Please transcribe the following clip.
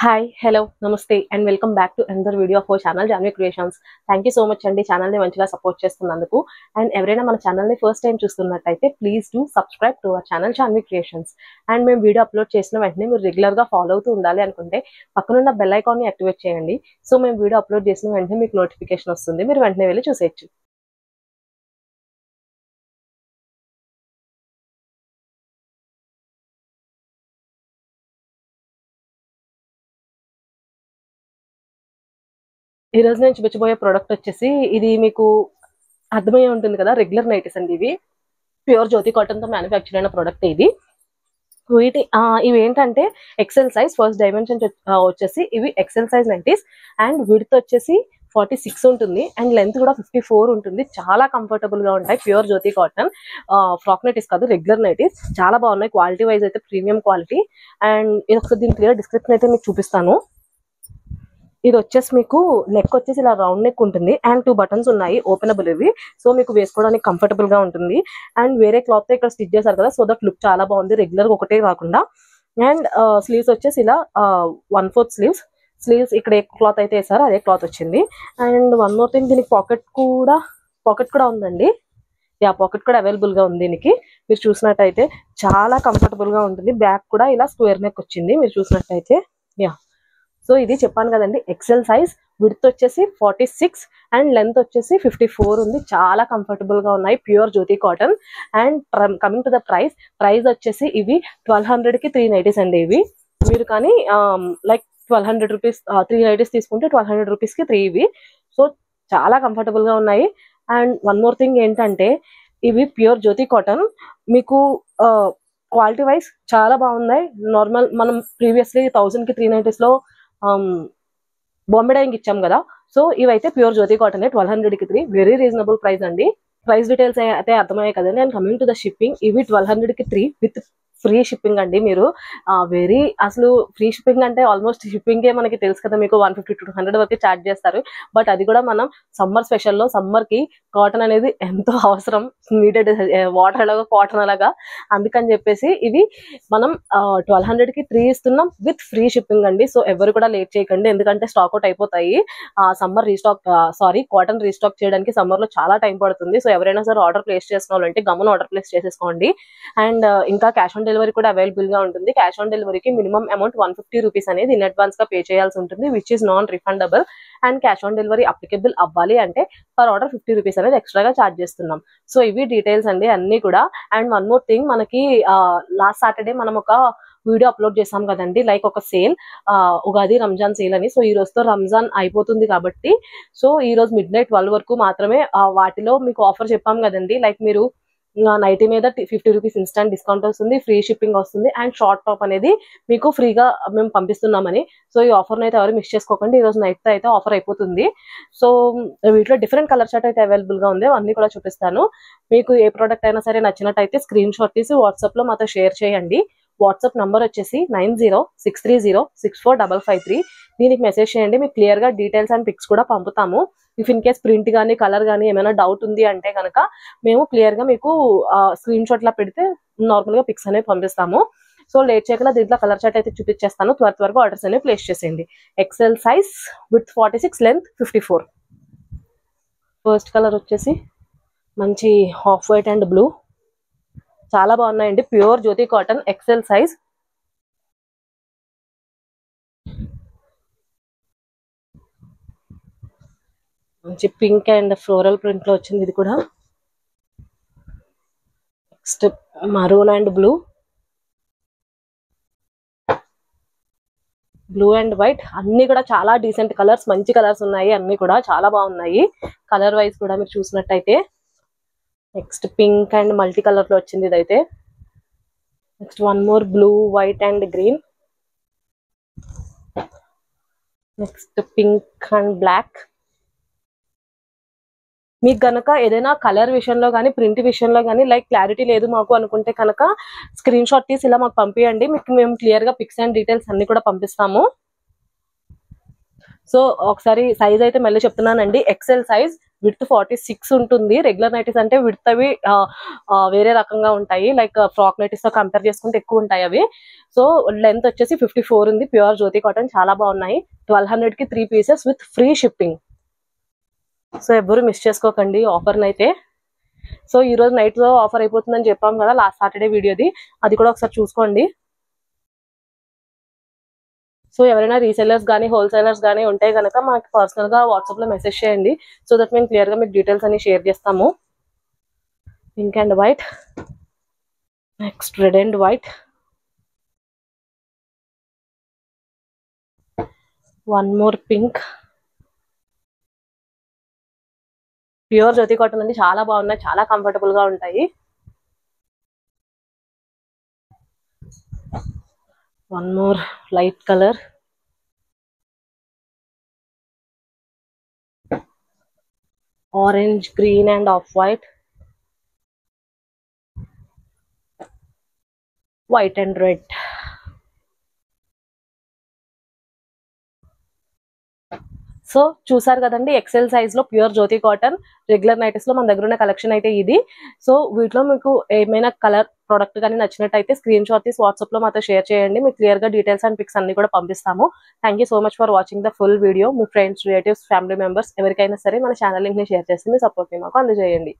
Hi hello నమస్తే and welcome back to another video of our channel Janvi Creations. Thank you so much అండి ఛానల్ని మంచిగా support చేస్తున్నందుకు. And ఎవరైనా మన ఛానల్ని ఫస్ట్ టైం చూస్తున్నట్టయితే please do subscribe to our channel Janvi Creations. And మేము వీడియో అప్లోడ్ చేసిన వెంటనే మీరు రెగ్యులర్గా ఫాలో అవుతూ ఉండాలి అనుకుంటే పక్కనున్న బెల్ ఐకాన్ని యాక్టివేట్ చేయండి. సో మేము వీడియో అప్లోడ్ చేసిన వెంటనే మీకు నోటిఫికేషన్ వస్తుంది, మీరు వెంటనే వెళ్ళి చూసేయచ్చు. ఈ రోజు నేను చూపించబోయే ప్రోడక్ట్ వచ్చేసి ఇది మీకు అర్థమయ్యే ఉంటుంది కదా, రెగ్యులర్ నైటీస్ అండి. ఇవి ప్యూర్ జ్యోతి కాటన్ తో మ్యానుఫ్యాక్చర్ అయిన ప్రోడక్ట్ ఇది. ఇవి ఏంటంటే ఎక్సెల్ సైజ్, ఫస్ట్ డైమెన్షన్ వచ్చేసి ఇవి XL size nighties. And width వచ్చేసి 46 ఉంటుంది అండ్ లెంత్ కూడా 54 ఉంటుంది. చాలా కంఫర్టబుల్ గా ఉంటాయి. Pure Jyoti cotton frock nighties కాదు, రెగ్యులర్ నైటీస్. చాలా బాగున్నాయి. క్వాలిటీ వైజ్ అయితే ప్రీమియం క్వాలిటీ. అండ్ ఇది ఒకసారి దీని క్లియర్ డిస్క్రిప్షన్ అయితే మీకు చూపిస్తాను. ఇది వచ్చేసి మీకు నెక్ వచ్చేసి ఇలా రౌండ్ నెక్ ఉంటుంది అండ్ 2 బటన్స్ ఉన్నాయి, ఓపెనబుల్ ఇవి. సో మీకు వేసుకోవడానికి కంఫర్టబుల్ గా ఉంటుంది. అండ్ వేరే క్లాత్ తో ఇక్కడ స్టిచ్ చేశారు కదా, సో దట్ లుక్ చాలా బాగుంది, రెగ్యులర్ ఒకటే కాకుండా. అండ్ స్లీవ్స్ వచ్చేసి ఇలా 1/4 స్లీవ్స్ ఇక్కడ ఏ క్లాత్ అయితే వేసారో అదే క్లాత్ వచ్చింది. అండ్ వన్ మోర్ థింగ్, దీనికి పాకెట్ కూడా ఉందండి. పాకెట్ కూడా అవైలబుల్ గా ఉంది దీనికి. మీరు చూసినట్టయితే చాలా కంఫర్టబుల్ గా ఉంటుంది. బ్యాక్ కూడా ఇలా స్క్వేర్ నెక్ వచ్చింది మీరు చూసినట్టయితే. సో ఇది చెప్పాను కదండి, ఎక్సెల్ సైజ్. విడ్త్ వచ్చేసి 46 అండ్ లెంత్ వచ్చేసి 54 ఉంది. చాలా కంఫర్టబుల్ గా ఉన్నాయి, pure Jyoti cotton. And coming to the price వచ్చేసి ఇవి 1200 కి 3 నైటీస్ అండి. ఇవి మీరు కానీ లైక్ 1200 రూపీస్ 3 నైటీస్ తీసుకుంటే 1200 రూపీస్ కి 3 ఇవి. సో చాలా కంఫర్టబుల్ గా ఉన్నాయి. అండ్ వన్ మోర్ థింగ్ ఏంటంటే, ఇవి ప్యూర్ జ్యోతి కాటన్. మీకు క్వాలిటీ వైజ్ చాలా బాగున్నాయి. నార్మల్ మనం ప్రీవియస్లీ 1000 కి 3 నైటీస్ లో బాంబే డైయింగ్ ఇచ్చాం కదా, సో ఇవైతే ప్యూర్ జ్యోతి కాటన్ 1200 కి 3. వెరీ రీజనబుల్ ప్రైస్ అండి. ప్రైస్ డీటెయిల్స్ అయితే అర్థమయ్యాయి కదండి. And coming to the shipping, ఇవి 1200 కి 3 విత్ ఫ్రీ షిప్పింగ్ అండి. మీరు అసలు ఫ్రీ షిప్పింగ్ అంటే ఆల్మోస్ట్ షిప్పింగే మనకి తెలుసు కదా, మీకు 150 to 200 వరకు ఛార్జ్ చేస్తారు. బట్ అది కూడా మనం సమ్మర్ స్పెషల్లో, సమ్మర్ కి కాటన్ అనేది ఎంతో అవసరం, నీడెడ్, వాటర్ అలాగా కాటన్ అలాగా. అందుకని చెప్పేసి ఇవి మనం 1200 కి 3 ఇస్తున్నాం విత్ ఫ్రీ షిప్పింగ్ అండి. సో ఎవరు కూడా లేట్ చేయకండి, ఎందుకంటే స్టాక్ అవుట్ అయిపోతాయి. కాటన్ రీస్టాక్ చేయడానికి సమ్మర్ లో చాలా టైం పడుతుంది. సో ఎవరైనా సరే ఆర్డర్ ప్లేస్ చేసుకోవాలంటే గమ్మున ఆర్డర్ ప్లేస్ చేసేసుకోండి. అండ్ ఇంకా క్యాష్ ఆన్ డెలివరీ కూడా అవైలబుల్ గా ఉంటుంది. క్యాష్ ఆన్ డెలివరీకి మినిమం అమౌంట్ 150 రూపీస్ అనేది ఇన్ అడ్వాన్స్ గా పే చేయాల్సి ఉంటుంది, which is non refundable. And cash on delivery applicable అవ్వాలి అంటే పర్ ఆర్డర్ 50 రూపీస్ అనేది ఎక్స్ట్రాగా ఛార్జ్ చేస్తున్నాం. సో ఇవి డీటెయిల్స్ అండి అన్ని కూడా. అండ్ వన్ మోర్ థింగ్, మనకి లాస్ట్ సాటర్డే మనం ఒక వీడియో అప్లోడ్ చేసాం కదండి, లైక్ ఒక సేల్, ఉగాది రంజాన్ సేల్ అని. సో ఈ రోజుతో రంజాన్ అయిపోతుంది కాబట్టి, సో ఈ రోజు midnight 12 వరకు మాత్రమే వాటిలో మీకు ఆఫర్ చెప్పాం కదండి. లైక్ మీరు నైటీ మీద 50 రూపీస్ ఇన్స్టెంట్ డిస్కౌంట్ వస్తుంది, ఫ్రీ షిప్పింగ్ వస్తుంది, అండ్ షార్ట్ టాప్ అనేది మీకు ఫ్రీగా మేము పంపిస్తున్నామని. సో ఈ ఆఫర్ని అయితే ఎవరు మిస్ చేసుకోకండి. ఈ రోజు నైట్ అయితే ఆఫర్ అయిపోతుంది. సో వీటిలో డిఫరెంట్ కలర్ చార్ట్ అయితే అవైలబుల్ గా ఉంది, అన్ని కూడా చూపిస్తాను. మీకు ఏ ప్రోడక్ట్ అయినా సరే నచ్చినట్టయితే స్క్రీన్ షాట్ తీసి వాట్సాప్ లో మాతో షేర్ చేయండి. వాట్సాప్ నంబర్ వచ్చేసి 9063064553. దీనికి మెసేజ్ చేయండి, మీకు క్లియర్ గా డీటెయిల్స్ అండ్ పిక్స్ కూడా పంపుతాము. ఇఫ్ ఇన్ కేస్ ప్రింట్ కానీ కలర్ కానీ ఏమైనా డౌట్ ఉంది అంటే కనుక మేము క్లియర్ గా మీకు స్క్రీన్ షాట్ లా పెడితే నార్మల్ గా పిక్స్ అనేవి పంపిస్తాము. సో లేట్ చేయకుండా దీంట్లో కలర్ చార్ట్ అయితే చూపించేస్తాను. త్వరగా ఆర్డర్స్ అనేవి ప్లేస్ చేసేయండి. XL size with 46, length 54. First colour వచ్చేసి మంచి హాఫ్ వైట్ అండ్ బ్లూ. చాలా బాగున్నాయండి, pure Jyoti cotton, XL size. మంచి పింక్ అండ్ ఫ్లోరల్ ప్రింట్ లో వచ్చింది ఇది కూడా. Next maroon and blue and white. అన్ని కూడా చాలా డీసెంట్ కలర్స్, మంచి కలర్స్ ఉన్నాయి. అన్ని కూడా చాలా బాగున్నాయి కలర్ వైజ్ కూడా మీరు చూసినట్టయితే. Next pink and multi colour లో వచ్చింది ఇదైతే. Next one more blue, white and green. Next pink and black. మీకు కనుక ఏదైనా కలర్ విషయంలో కానీ ప్రింట్ విషయంలో కానీ లైక్ క్లారిటీ లేదు మాకు అనుకుంటే కనుక స్క్రీన్ షాట్ తీసి ఇలా మాకు పంపించండి, మీకు మేము క్లియర్ గా పిక్స్ అండ్ డీటెయిల్స్ అన్ని కూడా పంపిస్తాము. సో ఒకసారి సైజ్ అయితే మళ్ళీ చెప్తున్నానండి, ఎక్సెల్ సైజ్ విడ్త్ 46 ఉంటుంది. రెగ్యులర్ నైటీస్ అంటే విడ్త్ అవి వేరే రకంగా ఉంటాయి, లైక్ ఫ్రాక్ నైటీస్ తో కంపేర్ చేసుకుంటే ఎక్కువ ఉంటాయి అవి. సో లెంత్ వచ్చేసి 54 ఉంది. ప్యూర్ జ్యోతి కాటన్, చాలా బాగున్నాయి. 1200 కి 3 pieces with free shipping. So ఎవరు మిస్ చేసుకోకండి ఆఫర్ అయితే. సో ఈ రోజు నైట్ లో ఆఫర్ అయిపోతుందని చెప్పాం కదా లాస్ట్ సాటర్డే వీడియోది, అది కూడా ఒకసారి చూసుకోండి. సో ఎవరైనా రీసెల్లర్స్ కానీ హోల్సేలర్స్ కానీ ఉంటే కనుక మాకు పర్సనల్ గా వాట్సాప్ లో మెసేజ్ చేయండి. సో దట్ మేము క్లియర్ గా మీకు డీటెయిల్స్ అన్ని షేర్ చేస్తాము. Pink and white, next red and white, one more pink. Pure Jyoti cotton అండి, చాలా బాగున్నాయి, చాలా కంఫర్టబుల్ గా ఉంటాయి. One more light colour, orange, green and off white, white and red. So చూసారు కదండి, ఎక్సెల్ సైజ్ లో pure Jyoti cotton regular nighties లో మన దగ్గర ఉన్న కలెక్షన్ అయితే ఇది. సో వీటిలో మీకు ఏమైనా కలర్ ప్రోడక్ట్ కానీ నచ్చినట్టయితే స్క్రీన్ షాట్ తీసి వాట్సాప్ లో మాతో షేర్ చేయండి. మీకు క్లియర్ గా డీటెయిల్స్ అండ్ పిక్స్ అన్ని కూడా పంపిస్తాము. Thank you so much for watching the full video. Me friends, relatives, family members ఎవరికైనా సరే మన ఛానల్ లింక్ ని షేర్ చేసి మీ సపోర్ట్ ని మాకు అందజేయండి.